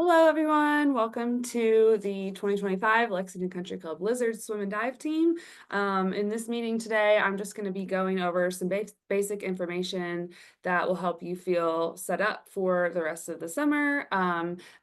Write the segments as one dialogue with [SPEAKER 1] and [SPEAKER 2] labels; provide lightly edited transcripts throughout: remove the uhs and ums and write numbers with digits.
[SPEAKER 1] Hello, everyone. Welcome to the 2025 Lexington Country Club Lizards Swim and Dive Team. In this meeting today, I'm just going to be going over some basic information that will help you feel set up for the rest of the summer,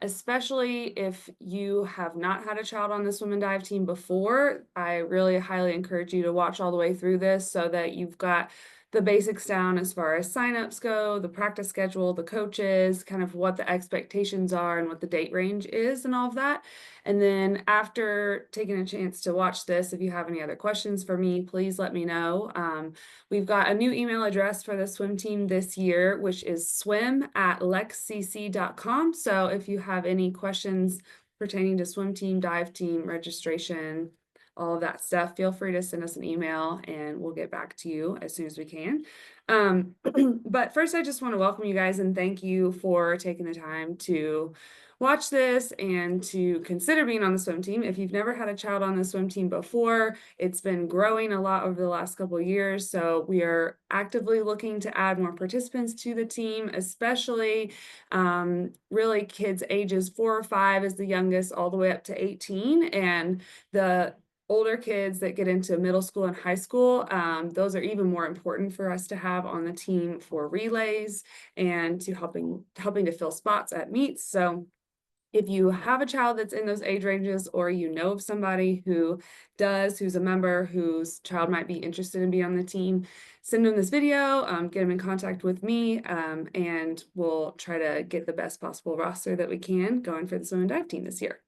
[SPEAKER 1] especially if you have not had a child on the swim and dive team before. I really highly encourage you to watch all the way through this so that you've got the basics down as far as signups go, the practice schedule, the coaches, kind of what the expectations are and what the date range is and all of that. And then after taking a chance to watch this, if you have any other questions for me, please let me know. We've got a new email address for the swim team this year, which is swim@lexcc.com. So if you have any questions pertaining to swim team, dive team, registration, all of that stuff, feel free to send us an email and we'll get back to you as soon as we can. But first, I just want to welcome you guys and thank you for taking the time to watch this and to consider being on the swim team. If you've never had a child on the swim team before, it's been growing a lot over the last couple of years. So we are actively looking to add more participants to the team, especially really kids ages 4 or 5 is the youngest, all the way up to 18. And the older kids that get into middle school and high school, those are even more important for us to have on the team for relays and to helping to fill spots at meets. So if you have a child that's in those age ranges, or you know of somebody who's a member whose child might be interested in being on the team, send them this video, get them in contact with me, and we'll try to get the best possible roster that we can going for the swim and dive team this year.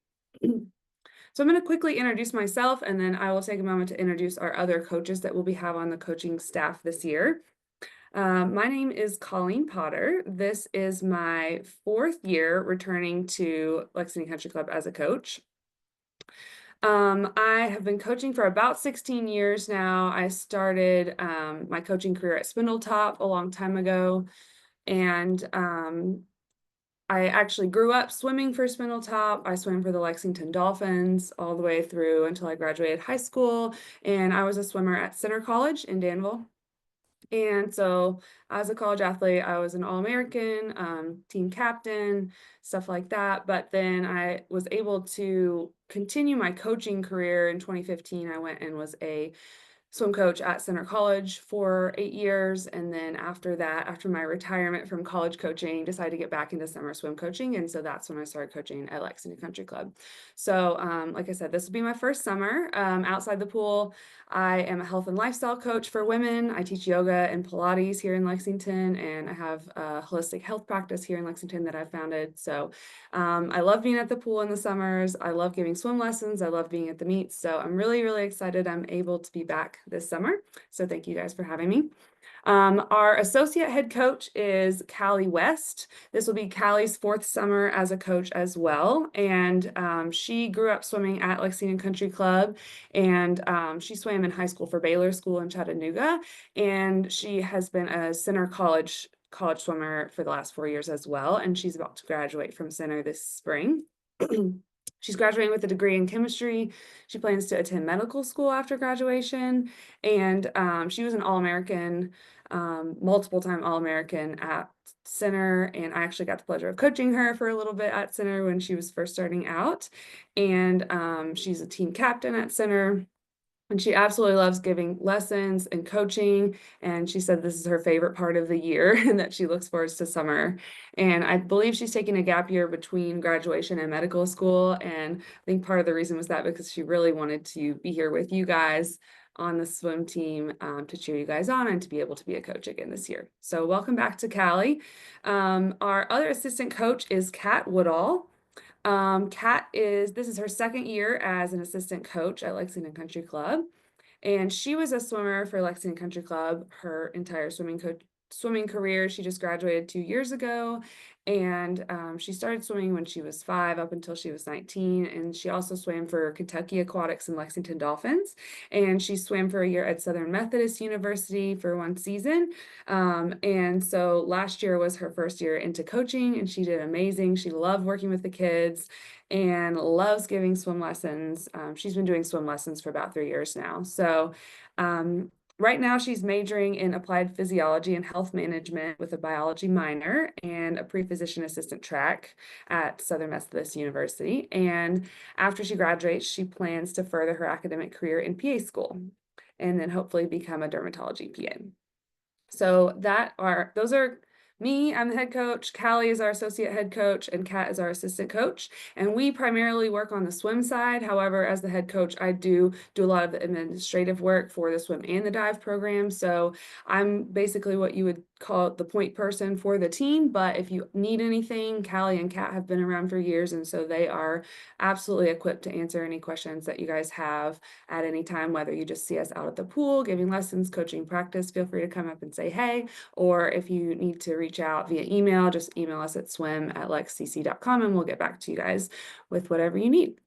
[SPEAKER 1] So I'm going to quickly introduce myself, and then I will take a moment to introduce our other coaches that we'll have on the coaching staff this year. My name is Colleen Potter. This is my 4th year returning to Lexington Country Club as a coach. I have been coaching for about 16 years now. I started my coaching career at Spindletop a long time ago, and I actually grew up swimming for Spindletop. I swam for the Lexington Dolphins all the way through until I graduated high school, and I was a swimmer at Center College in Danville. And so as a college athlete, I was an All-American, team captain, stuff like that. But then I was able to continue my coaching career in 2015. I went and was a swim coach at Center College for 8 years. And then after that, after my retirement from college coaching, decided to get back into summer swim coaching. And so that's when I started coaching at Lexington Country Club. So like I said, this will be my first summer outside the pool. I am a health and lifestyle coach for women. I teach yoga and Pilates here in Lexington, and I have a holistic health practice here in Lexington that I've founded. So I love being at the pool in the summers. I love giving swim lessons. I love being at the meets. So I'm really, really excited I'm able to be back this summer. So thank you guys for having me. Our associate head coach is Callie West. This will be Callie's 4th summer as a coach as well. And she grew up swimming at Lexington Country Club, and she swam in high school for Baylor School in Chattanooga. And she has been a Center college swimmer for the last 4 years as well. And she's about to graduate from Center this spring. She's graduating with a degree in chemistry. She plans to attend medical school after graduation. And she was an All-American, multiple-time All-American at Center. And I actually got the pleasure of coaching her for a little bit at Center when she was first starting out. And she's a team captain at Center. And she absolutely loves giving lessons and coaching. And she said this is her favorite part of the year and that she looks forward to summer. And I believe she's taking a gap year between graduation and medical school. And I think part of the reason was that because she really wanted to be here with you guys on the swim team to cheer you guys on and to be able to be a coach again this year. So welcome back to Callie. Our other assistant coach is Kat Woodall. This is her 2nd year as an assistant coach at Lexington Country Club, and she was a swimmer for Lexington Country Club her entire swimming career. She just graduated 2 years ago, and she started swimming when she was 5 up until she was 19. And she also swam for Kentucky Aquatics and Lexington Dolphins. And she swam for a year at Southern Methodist University for 1 season. And so last year was her first year into coaching, and she did amazing. She loved working with the kids and loves giving swim lessons. She's been doing swim lessons for about 3 years now. So right now she's majoring in applied physiology and health management with a biology minor and a pre-physician assistant track at Southern Methodist University. And after she graduates, she plans to further her academic career in PA school and then hopefully become a dermatology PA. So those are me. I'm the head coach. Callie is our associate head coach, and Kat is our assistant coach. And we primarily work on the swim side. However, as the head coach, I do a lot of the administrative work for the swim and the dive program. So I'm basically what you would call the point person for the team. But if you need anything, Callie and Kat have been around for years, and so they are absolutely equipped to answer any questions that you guys have at any time, whether you just see us out at the pool, giving lessons, coaching practice, feel free to come up and say hey, or if you need to reach out via email, just email us at swim@lexcc.com and we'll get back to you guys with whatever you need.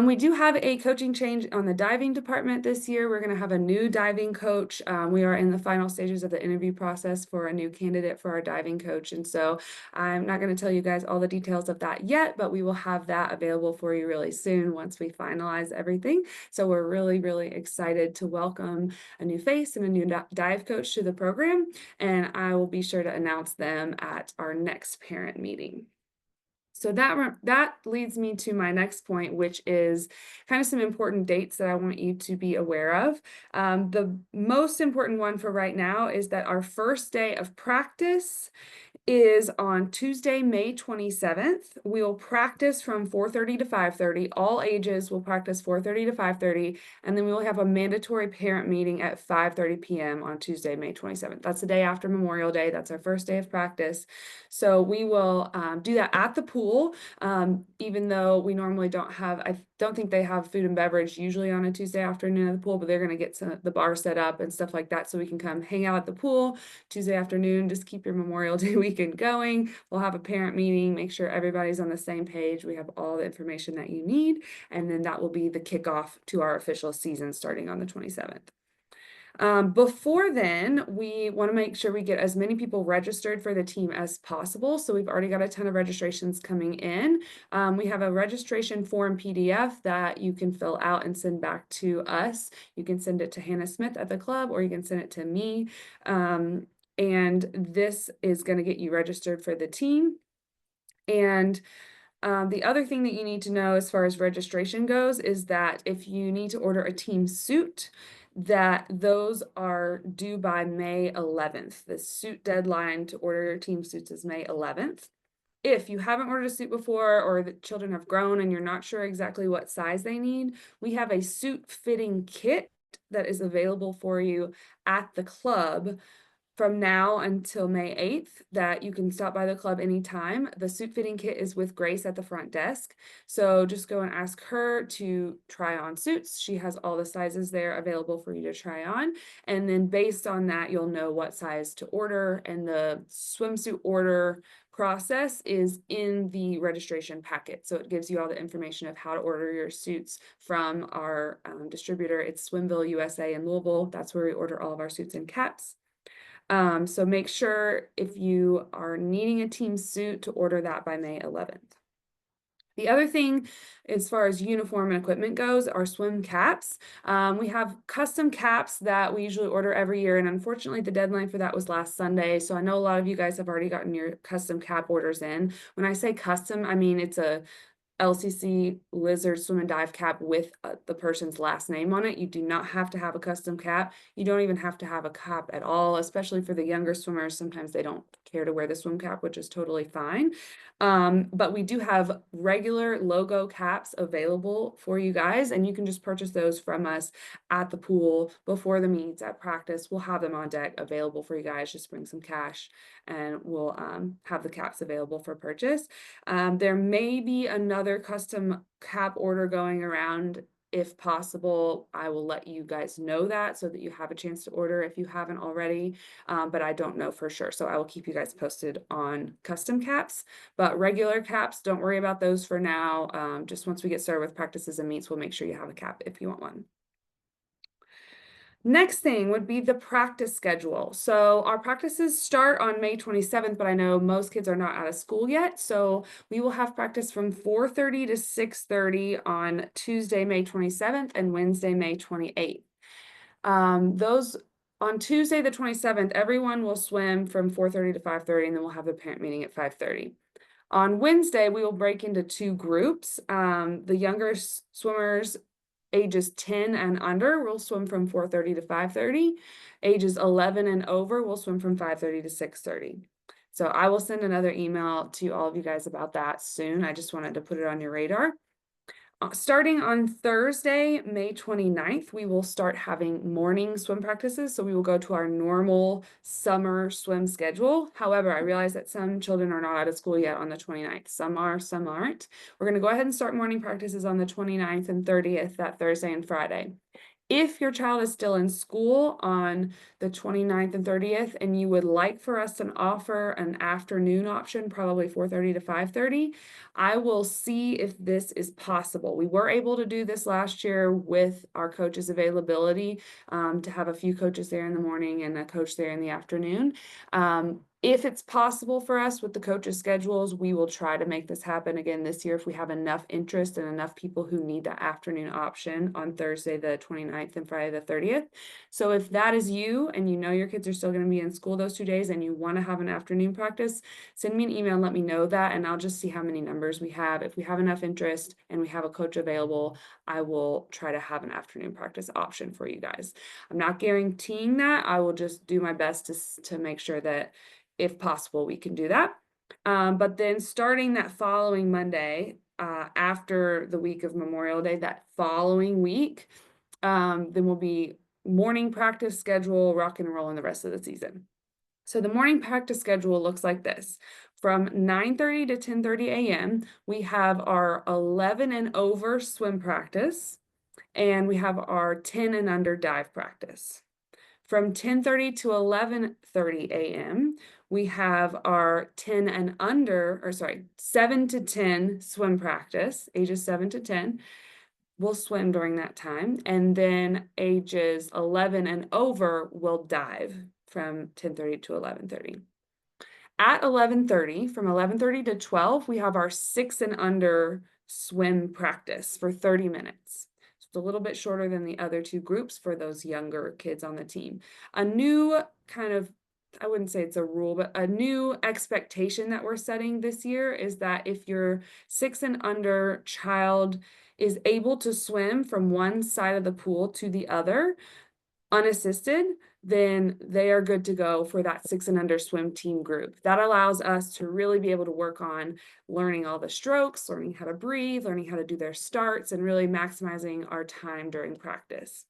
[SPEAKER 1] We do have a coaching change on the diving department this year. We're going to have a new diving coach. We are in the final stages of the interview process for a new candidate for our diving coach. And so I'm not going to tell you guys all the details of that yet, but we will have that available for you really soon once we finalize everything. So we're really, really excited to welcome a new face and a new dive coach to the program. And I will be sure to announce them at our next parent meeting. So that leads me to my next point, which is kind of some important dates that I want you to be aware of. The most important one for right now is that our first day of practice is on Tuesday, May 27th. We will practice from 4:30 to 5:30. All ages will practice 4:30 to 5:30, and then we will have a mandatory parent meeting at 5:30 p.m. on Tuesday, May 27th. That's the day after Memorial Day. That's our first day of practice. So we will do that at the pool, even though we normally don't have, I don't think they have food and beverage usually on a Tuesday afternoon at the pool, but they're going to get the bar set up and stuff like that so we can come hang out at the pool Tuesday afternoon. Just keep your Memorial Day weekend going. We'll have a parent meeting, make sure everybody's on the same page. We have all the information that you need, and then that will be the kickoff to our official season starting on the 27th. Before then, we want to make sure we get as many people registered for the team as possible. So we've already got a ton of registrations coming in. We have a registration form PDF that you can fill out and send back to us. You can send it to Hannah Smith at the club, or you can send it to me. And this is going to get you registered for the team. And the other thing that you need to know as far as registration goes is that if you need to order a team suit, that those are due by May 11th. The suit deadline to order your team suits is May 11th. If you haven't ordered a suit before, or the children have grown and you're not sure exactly what size they need, we have a suit fitting kit that is available for you at the club from now until May 8th that you can stop by the club anytime. The suit fitting kit is with Grace at the front desk. So just go and ask her to try on suits. She has all the sizes there available for you to try on. And then based on that, you'll know what size to order. And the swimsuit order process is in the registration packet. So it gives you all the information of how to order your suits from our distributor. It's Swimville USA in Louisville. That's where we order all of our suits and caps. So make sure if you are needing a team suit to order that by May 11th. The other thing, as far as uniform and equipment goes, are swim caps. We have custom caps that we usually order every year, and unfortunately the deadline for that was last Sunday. So I know a lot of you guys have already gotten your custom cap orders in. When I say custom, I mean it's a LCC Lizard Swim and Dive cap with the person's last name on it. You do not have to have a custom cap. You don't even have to have a cap at all, especially for the younger swimmers. Sometimes they don't care to wear the swim cap, which is totally fine. But we do have regular logo caps available for you guys, and you can just purchase those from us at the pool before the meets at practice. We'll have them on deck available for you guys. Just bring some cash and we'll have the caps available for purchase. There may be another custom cap order going around. If possible, I will let you guys know that so that you have a chance to order if you haven't already, but I don't know for sure. So I will keep you guys posted on custom caps, but regular caps, don't worry about those for now. Just once we get started with practices and meets, we'll make sure you have a cap if you want one. Next thing would be the practice schedule. So our practices start on May 27th, but I know most kids are not out of school yet. So we will have practice from 4:30 to 6:30 on Tuesday, May 27th and Wednesday, May 28th. Those On Tuesday, the 27th, everyone will swim from 4:30 to 5:30, and then we'll have the parent meeting at 5:30. On Wednesday, we will break into two groups. The younger swimmers, ages 10 and under, will swim from 4:30 to 5:30. Ages 11 and over will swim from 5:30 to 6:30. So I will send another email to all of you guys about that soon. I just wanted to put it on your radar. Starting on Thursday, May 29th, we will start having morning swim practices. So we will go to our normal summer swim schedule. However, I realize that some children are not out of school yet on the 29th. Some are, some aren't. We're going to go ahead and start morning practices on the 29th and 30th, that Thursday and Friday. If your child is still in school on the 29th and 30th, and you would like for us to offer an afternoon option, probably 4:30 to 5:30, I will see if this is possible. We were able to do this last year with our coaches' availability, to have a few coaches there in the morning and a coach there in the afternoon. If it's possible for us with the coaches' schedules, we will try to make this happen again this year if we have enough interest and enough people who need the afternoon option on Thursday, the 29th and Friday, the 30th. So if that is you and you know your kids are still going to be in school those 2 days and you want to have an afternoon practice, send me an email and let me know that, and I'll just see how many numbers we have. If we have enough interest and we have a coach available, I will try to have an afternoon practice option for you guys. I'm not guaranteeing that. I will just do my best to make sure that if possible, we can do that. But then starting that following Monday, after the week of Memorial Day, that following week, then will be morning practice schedule, rock and roll in the rest of the season. So the morning practice schedule looks like this. From 9:30 to 10:30 a.m., we have our 11 and over swim practice, and we have our 10 and under dive practice. From 10:30 to 11:30 a.m., we have our 10 and under, or sorry, 7 to 10 swim practice, ages 7 to 10. Will swim during that time. And then ages 11 and over will dive from 10:30 to 11:30. At 11:30, from 11:30 to 12, we have our 6 and under swim practice for 30 minutes. It's a little bit shorter than the other two groups for those younger kids on the team. A new kind of, I wouldn't say it's a rule, but a new expectation that we're setting this year is that if your 6 and under child is able to swim from one side of the pool to the other unassisted, then they are good to go for that 6 and under swim team group. That allows us to really be able to work on learning all the strokes, learning how to breathe, learning how to do their starts, and really maximizing our time during practice.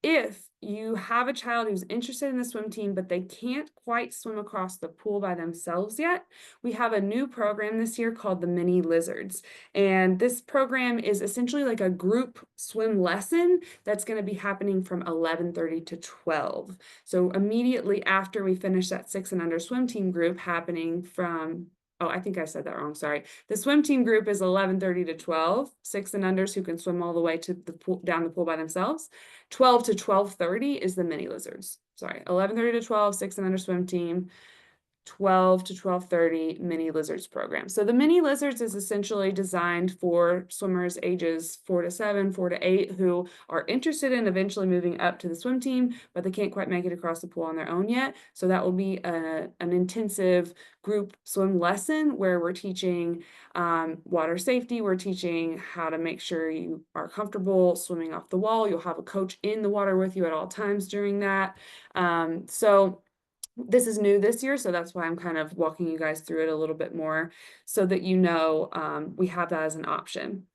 [SPEAKER 1] If you have a child who's interested in the swim team, but they can't quite swim across the pool by themselves yet, we have a new program this year called the Mini Lizards. And this program is essentially like a group swim lesson that's going to be happening from 11:30 to 12. So immediately after we finish that 6 and under swim team group happening from, oh, I think I said that wrong, sorry. The swim team group is 11:30 to 12, 6 and unders who can swim all the way to the pool, down the pool by themselves. 12 to 12:30 is the Mini Lizards. Sorry, 11:30 to 12, 6 and under swim team. 12 to 12:30 Mini Lizards program. So the Mini Lizards is essentially designed for swimmers ages 4 to 7, 4 to 8 who are interested in eventually moving up to the swim team, but they can't quite make it across the pool on their own yet. So that will be an intensive group swim lesson where we're teaching water safety. We're teaching how to make sure you are comfortable swimming off the wall. You'll have a coach in the water with you at all times during that. So this is new this year, so that's why I'm kind of walking you guys through it a little bit more so that you know we have that as an option.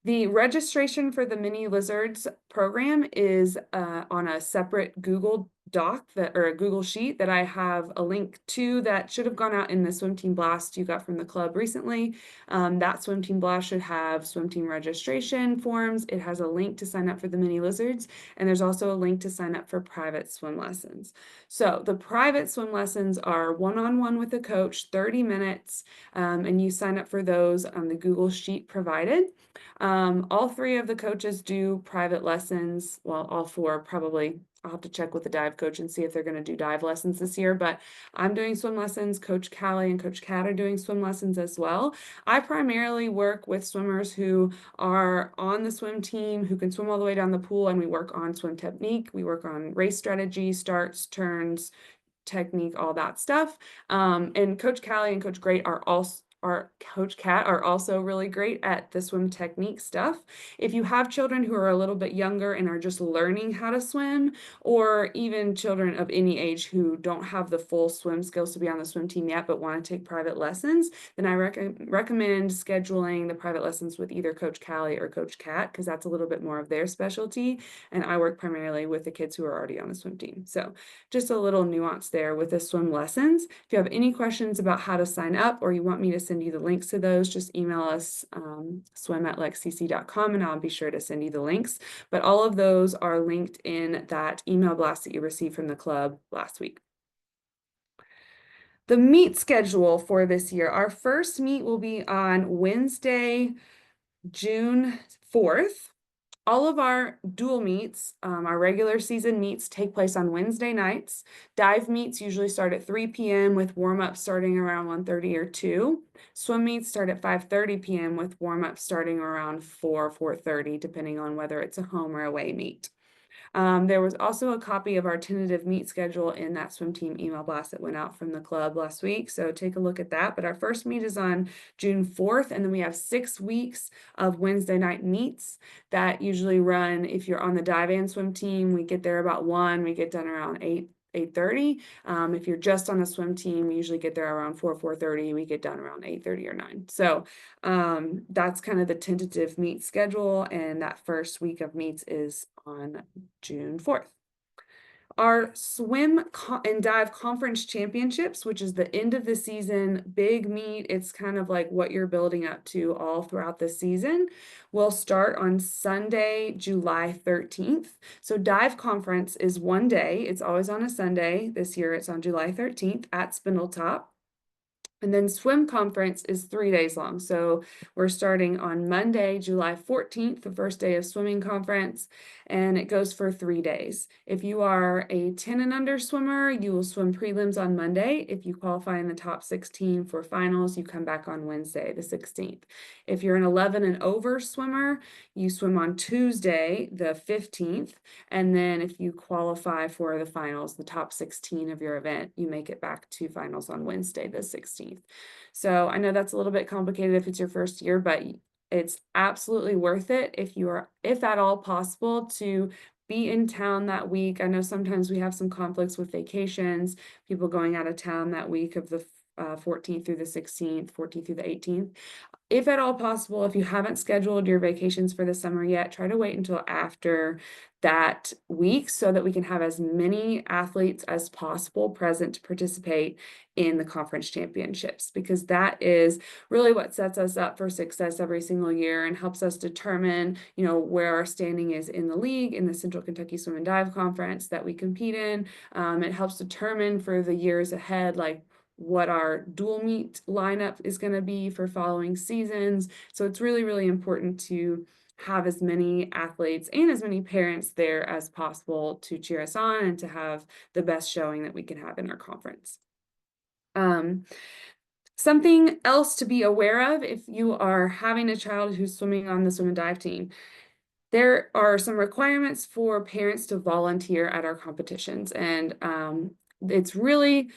[SPEAKER 1] The registration for the Mini Lizards program is on a separate Google Doc or a Google Sheet that I have a link to that should have gone out in the swim team blast you got from the club recently. That swim team blast should have swim team registration forms. It has a link to sign up for the Mini Lizards, and there's also a link to sign up for private swim lessons. So the private swim lessons are one-on-one with a coach, 30 minutes, and you sign up for those on the Google Sheet provided. All three of the coaches do private lessons. Well, all four, probably I'll have to check with the dive coach and see if they're going to do dive lessons this year, but I'm doing swim lessons. Coach Callie and Coach Kat are doing swim lessons as well. I primarily work with swimmers who are on the swim team, who can swim all the way down the pool, and we work on swim technique. We work on race strategy, starts, turns, technique, all that stuff. And Coach Callie and Coach Great are also our Coach Kat are also really great at the swim technique stuff. If you have children who are a little bit younger and are just learning how to swim, or even children of any age who don't have the full swim skills to be on the swim team yet but want to take private lessons, then I recommend scheduling the private lessons with either Coach Callie or Coach Kat, because that's a little bit more of their specialty. And I work primarily with the kids who are already on the swim team. So just a little nuance there with the swim lessons. If you have any questions about how to sign up, or you want me to send you the links to those, just email us swim@lexcc.com and I'll be sure to send you the links. But all of those are linked in that email blast that you received from the club last week. The meet schedule for this year, our first meet will be on Wednesday, June 4th. All of our dual meets, our regular season meets, take place on Wednesday nights. Dive meets usually start at 3 p.m. with warm-ups starting around 1:30 or 2. Swim meets start at 5:30 p.m. with warm-ups starting around 4:30, depending on whether it's a home or away meet. There was also a copy of our tentative meet schedule in that swim team email blast that went out from the club last week, so take a look at that. But our first meet is on June 4th, and then we have 6 weeks of Wednesday night meets that usually run, if you're on the dive and swim team, we get there about 1, we get done around 8:30. If you're just on the swim team, we usually get there around 4:30. We get done around 8:30 or 9. So that's kind of the tentative meet schedule, and that first week of meets is on June 4th. Our swim and dive conference championships, which is the end of the season big meet, it's kind of like what you're building up to all throughout the season, will start on Sunday, July 13th. So dive conference is one day. It's always on a Sunday. This year it's on July 13th at Spindletop. And then swim conference is 3 days long. So we're starting on Monday, July 14th, the first day of swimming conference, and it goes for 3 days. If you are a 10 and under swimmer, you will swim prelims on Monday. If you qualify in the top 16 for finals, you come back on Wednesday, the 16th. If you're an 11 and over swimmer, you swim on Tuesday, the 15th. And then if you qualify for the finals, the top 16 of your event, you make it back to finals on Wednesday, the 16th. So I know that's a little bit complicated if it's your first year, but it's absolutely worth it if at all possible, to be in town that week. I know sometimes we have some conflicts with vacations, people going out of town that week of the 14th through the 16th, 14th through the 18th. If at all possible, if you haven't scheduled your vacations for the summer yet, try to wait until after that week so that we can have as many athletes as possible present to participate in the conference championships, because that is really what sets us up for success every single year and helps us determine, where our standing is in the league, in the Central Kentucky Swim and Dive Conference that we compete in. It helps determine for the years ahead, like what our dual meet lineup is going to be for following seasons. So it's really, really important to have as many athletes and as many parents there as possible to cheer us on and to have the best showing that we can have in our conference. Something else to be aware of if you are having a child who's swimming on the swim and dive team, there are some requirements for parents to volunteer at our competitions. And it's really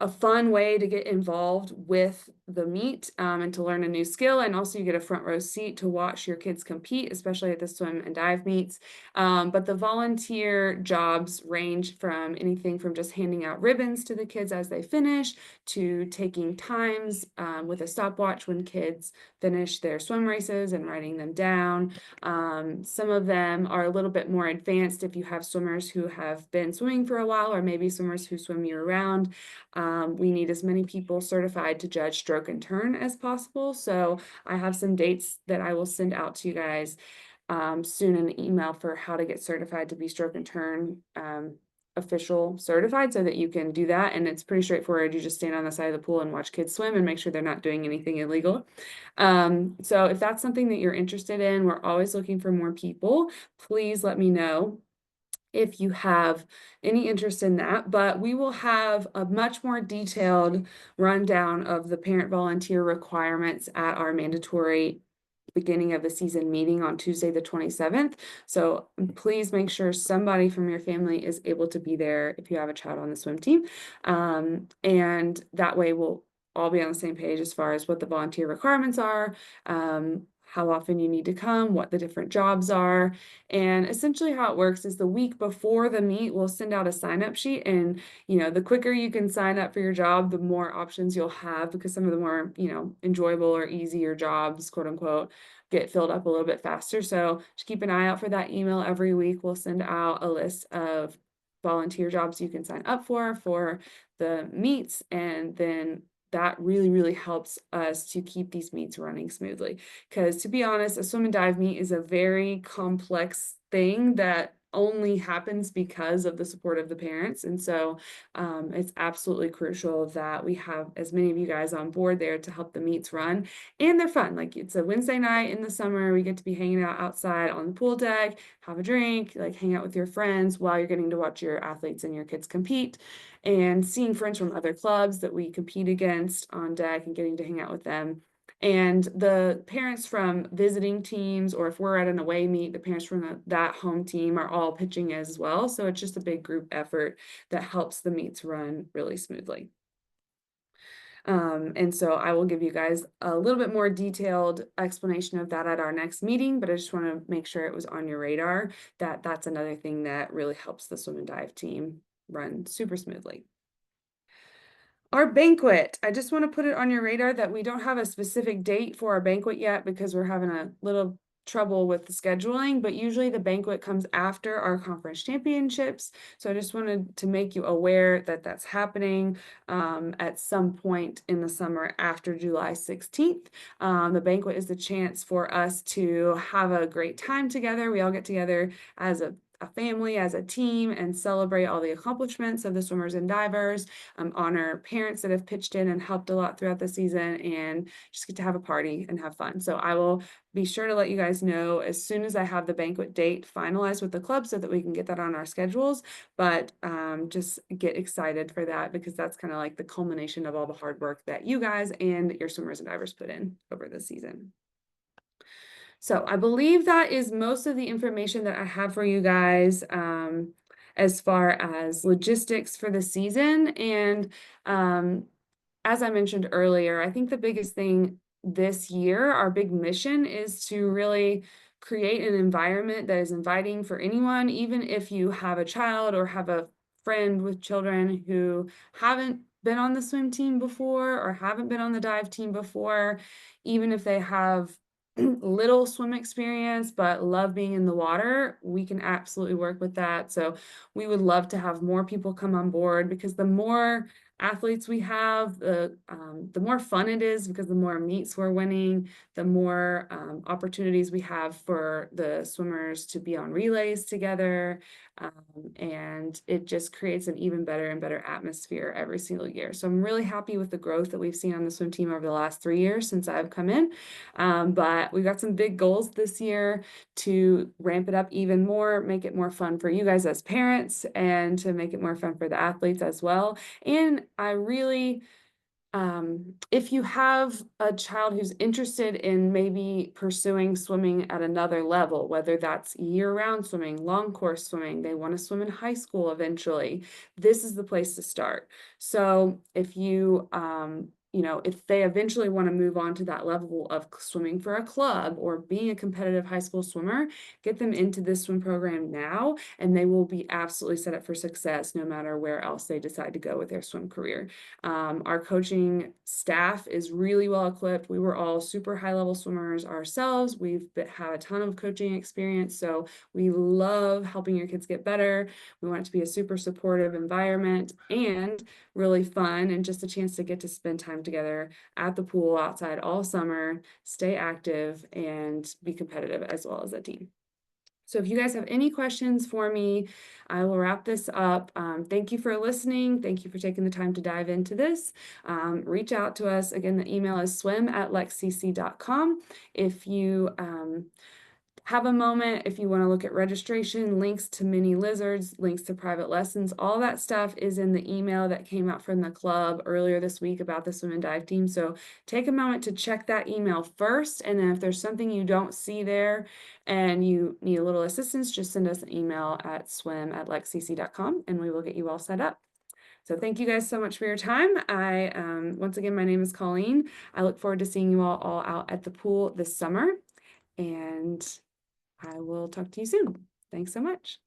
[SPEAKER 1] a fun way to get involved with the meet and to learn a new skill. And also you get a front row seat to watch your kids compete, especially at the swim and dive meets. But the volunteer jobs range from anything from just handing out ribbons to the kids as they finish, to taking times with a stopwatch when kids finish their swim races and writing them down. Some of them are a little bit more advanced if you have swimmers who have been swimming for a while, or maybe swimmers who swim year round. We need as many people certified to judge stroke and turn as possible. So I have some dates that I will send out to you guys soon in an email for how to get certified to be stroke and turn official certified, so that you can do that. And it's pretty straightforward. You just stand on the side of the pool and watch kids swim and make sure they're not doing anything illegal. So if that's something that you're interested in, we're always looking for more people. Please let me know. if you have any interest in that, but we will have a much more detailed rundown of the parent volunteer requirements at our mandatory beginning of the season meeting on Tuesday, the 27th. So please make sure somebody from your family is able to be there if you have a child on the swim team. And that way we'll all be on the same page as far as what the volunteer requirements are, how often you need to come, what the different jobs are. And essentially how it works is the week before the meet, we'll send out a sign-up sheet, and the quicker you can sign up for your job, the more options you'll have, because some of the more, enjoyable or easier jobs, quote unquote, get filled up a little bit faster. So just keep an eye out for that email every week. We'll send out a list of volunteer jobs you can sign up for the meets, and then that really, really helps us to keep these meets running smoothly. Because to be honest, a swim and dive meet is a very complex thing that only happens because of the support of the parents. And so it's absolutely crucial that we have as many of you guys on board there to help the meets run. And they're fun. Like, it's a Wednesday night in the summer. We get to be hanging out outside on the pool deck, have a drink, like hang out with your friends while you're getting to watch your athletes and your kids compete, and seeing friends from other clubs that we compete against on deck and getting to hang out with them. And the parents from visiting teams, or if we're at an away meet, the parents from that home team are all pitching as well. So it's just a big group effort that helps the meets run really smoothly. And so I will give you guys a little bit more detailed explanation of that at our next meeting, but I just want to make sure it was on your radar that that's another thing that really helps the swim and dive team run super smoothly. Our banquet, I just want to put it on your radar that we don't have a specific date for our banquet yet because we're having a little trouble with the scheduling, but usually the banquet comes after our conference championships. So I just wanted to make you aware that that's happening at some point in the summer after July 16th. The banquet is the chance for us to have a great time together. We all get together as a family, as a team, and celebrate all the accomplishments of the swimmers and divers, honor parents that have pitched in and helped a lot throughout the season, and just get to have a party and have fun. So I will be sure to let you guys know as soon as I have the banquet date finalized with the club so that we can get that on our schedules. But just get excited for that, because that's kind of like the culmination of all the hard work that you guys and your swimmers and divers put in over the season. So I believe that is most of the information that I have for you guys as far as logistics for the season. And as I mentioned earlier, I think the biggest thing this year, our big mission, is to really create an environment that is inviting for anyone, even if you have a child or have a friend with children who haven't been on the swim team before or haven't been on the dive team before, even if they have little swim experience but love being in the water, we can absolutely work with that. So we would love to have more people come on board, because the more athletes we have, the more fun it is, because the more meets we're winning, the more opportunities we have for the swimmers to be on relays together. And it just creates an even better and better atmosphere every single year. So I'm really happy with the growth that we've seen on the swim team over the last 3 years since I've come in. But we've got some big goals this year to ramp it up even more, make it more fun for you guys as parents, and to make it more fun for the athletes as well. And I really, if you have a child who's interested in maybe pursuing swimming at another level, whether that's year-round swimming, long course swimming, they want to swim in high school eventually, this is the place to start. So if you, if they eventually want to move on to that level of swimming for a club or being a competitive high school swimmer, get them into this swim program now, and they will be absolutely set up for success no matter where else they decide to go with their swim career. Our coaching staff is really well equipped. We were all super high level swimmers ourselves. We've had a ton of coaching experience, so we love helping your kids get better. We want it to be a super supportive environment and really fun, and just a chance to get to spend time together at the pool outside all summer, stay active, and be competitive as well as a team. So if you guys have any questions for me, I will wrap this up. Thank you for listening. Thank you for taking the time to dive into this. Reach out to us. Again, the email is swim@lexcc.com. If you have a moment if you want to look at registration, links to mini lizards, links to private lessons, all that stuff is in the email that came out from the club earlier this week about the swim and dive team. So take a moment to check that email first. And then if there's something you don't see there and you need a little assistance, just send us an email at swim@lexcc.com and we will get you all set up. So thank you guys so much for your time. Once again, my name is Colleen. I look forward to seeing you all out at the pool this summer, and I will talk to you soon. Thanks so much.